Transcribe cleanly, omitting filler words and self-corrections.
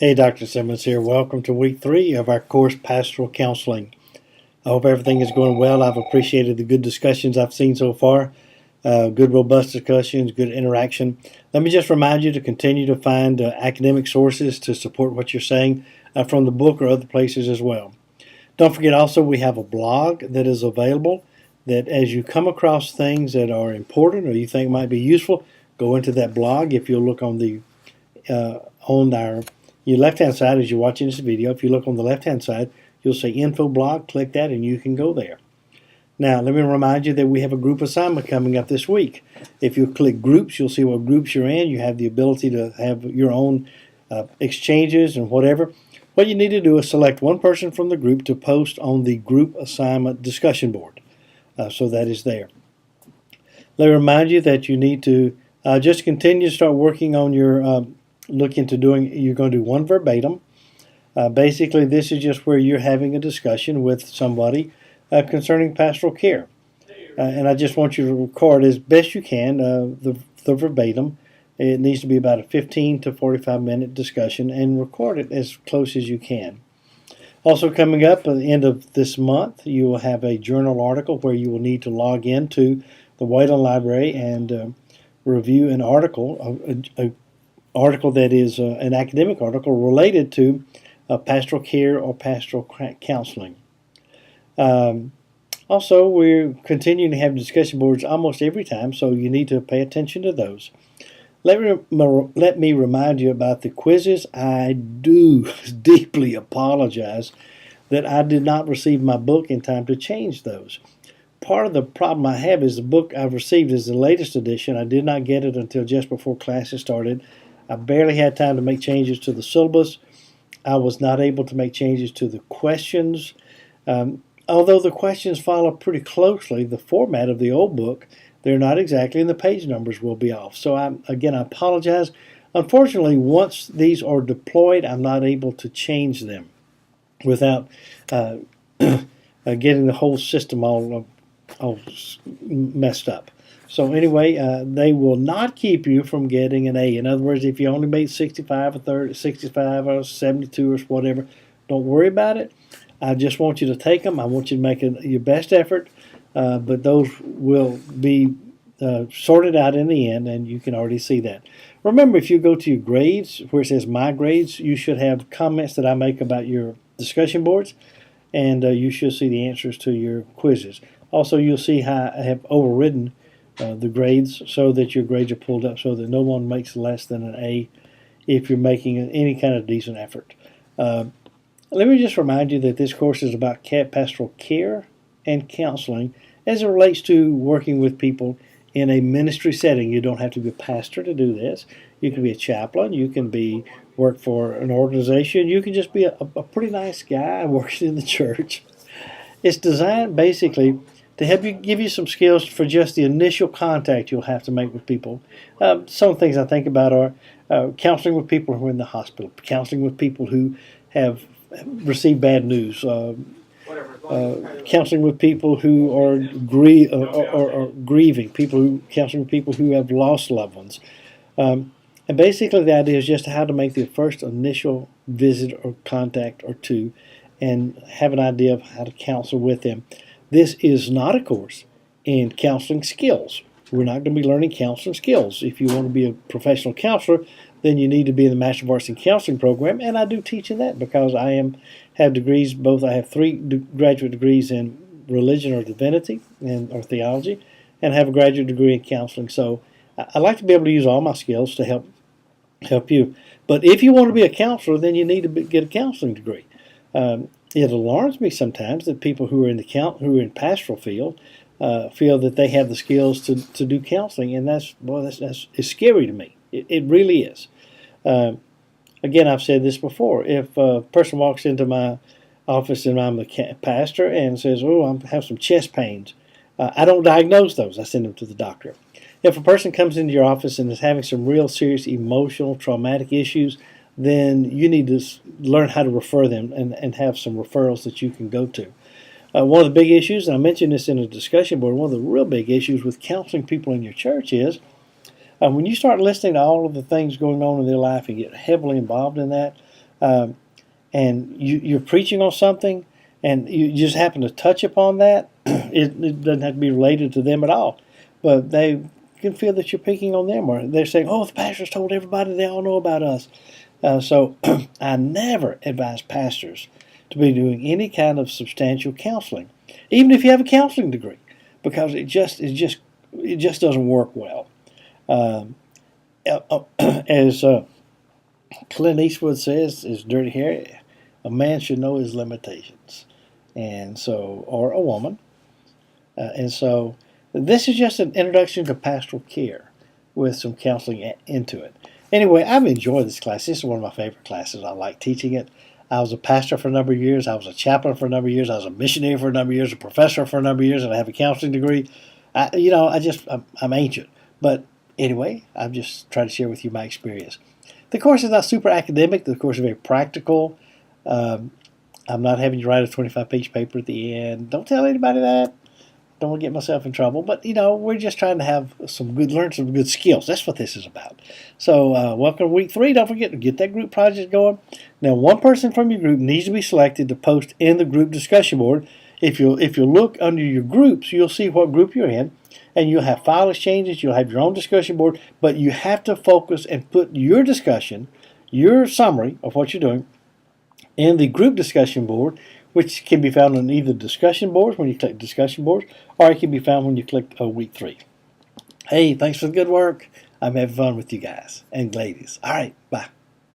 Hey, Dr. Simmons here. Welcome to week 3 of our course, Pastoral Counseling. I hope everything is going well. I've appreciated the good discussions I've seen so far. Good, robust discussions, good interaction. Let me just remind you to continue to find academic sources to support what you're saying from the book or other places as well. Don't forget also we have a blog that is available that as you come across things that are important or you think might be useful, go into that blog. If you'll look on your left-hand side as you're watching this video, if you look on the left-hand side, you'll say Info Blog. Click that and you can go there. Now, let me remind you that we have a group assignment coming up this week. If you click Groups, you'll see what groups you're in. You have the ability to have your own exchanges and whatever. What you need to do is select one person from the group to post on the group assignment discussion board. So that is there. Let me remind you that you need to just continue to start working on your you're going to do one verbatim. Basically, this is just where you're having a discussion with somebody concerning pastoral care. And I just want you to record as best you can the verbatim. It needs to be about a 15 to 45-minute discussion, and record it as close as you can. Also coming up at the end of this month, you will have a journal article where you will need to log into the Wayland Library and review an article, a article that is an academic article related to pastoral care or pastoral counseling. Also, we're continuing to have discussion boards almost every time, so you need to pay attention to those. Let me remind you about the quizzes. I do deeply apologize that I did not receive my book in time to change those. Part of the problem I have is the book I've received is the latest edition. I did not get it until just before classes started. I barely had time to make changes to the syllabus. I was not able to make changes to the questions. Although the questions follow pretty closely the format of the old book, they're not exactly, and the page numbers will be off. So, I apologize. Unfortunately, once these are deployed, I'm not able to change them without getting the whole system all messed up. So anyway, they will not keep you from getting an A. In other words, if you only made 65 or 30, 65 or 72 or whatever, don't worry about it. I just want you to take them. I want you to make your best effort, but those will be sorted out in the end, and you can already see that. Remember, if you go to your grades, where it says My Grades, you should have comments that I make about your discussion boards, and you should see the answers to your quizzes. Also, you'll see how I have overridden the grades so that your grades are pulled up so that no one makes less than an A if you're making any kind of decent effort. Let me just remind you that this course is about pastoral care and counseling as it relates to working with people in a ministry setting. You don't have to be a pastor to do this. You can be a chaplain. You can work for an organization. You can just be a pretty nice guy working in the church. It's designed basically to help you, give you some skills for just the initial contact you'll have to make with people. Some things I think about are counseling with people who are in the hospital, counseling with people who have received bad news, counseling with people who are grieving, counseling with people who have lost loved ones. And basically the idea is just how to make the first initial visit or contact or two and have an idea of how to counsel with them. This is not a course in counseling skills. We're not going to be learning counseling skills. If you want to be a professional counselor, then you need to be in the Master of Arts in Counseling program, and I do teach in that because I have degrees. I have 3 graduate degrees in religion or divinity or theology, and have a graduate degree in counseling. So I like to be able to use all my skills to help you. But if you want to be a counselor, then you need to get a counseling degree. It alarms me sometimes that people who are in pastoral field feel that they have the skills to do counseling, and that's scary to me. It really is. Again, I've said this before. If a person walks into my office and I'm a pastor and says, "Oh, I have some chest pains," I don't diagnose those. I send them to the doctor. If a person comes into your office and is having some real serious emotional, traumatic issues, then you need to learn how to refer them and have some referrals that you can go to. One of the big issues, and I mentioned this in a discussion board, one of the real big issues with counseling people in your church is when you start listening to all of the things going on in their life and get heavily involved in that, and you're preaching on something, and you just happen to touch upon that, it doesn't have to be related to them at all, but they can feel that you're picking on them, or they're saying, "Oh, the pastor's told everybody; they all know about us." So I never advise pastors to be doing any kind of substantial counseling, even if you have a counseling degree, because it just doesn't work well. As Clint Eastwood says, "Is dirty Harry, a man should know his limitations," and so, or a woman, and so this is just an introduction to pastoral care with some counseling into it. Anyway, I've enjoyed this class. This is one of my favorite classes. I like teaching it. I was a pastor for a number of years. I was a chaplain for a number of years. I was a missionary for a number of years, a professor for a number of years, and I have a counseling degree. I'm ancient. But anyway, I'm just trying to share with you my experience. The course is not super academic. The course is very practical. I'm not having you write a 25-page paper at the end. Don't tell anybody that. Don't want to get myself in trouble. But, we're just trying to have learn some good skills. That's what this is about. So, welcome to week 3. Don't forget to get that group project going. Now, one person from your group needs to be selected to post in the group discussion board. If you look under your groups, you'll see what group you're in. And you'll have file exchanges. You'll have your own discussion board. But you have to focus and put your discussion, your summary of what you're doing, in the group discussion board, which can be found on either discussion boards when you click discussion boards, or it can be found when you click week 3. Hey, thanks for the good work. I'm having fun with you guys and ladies. All right, bye.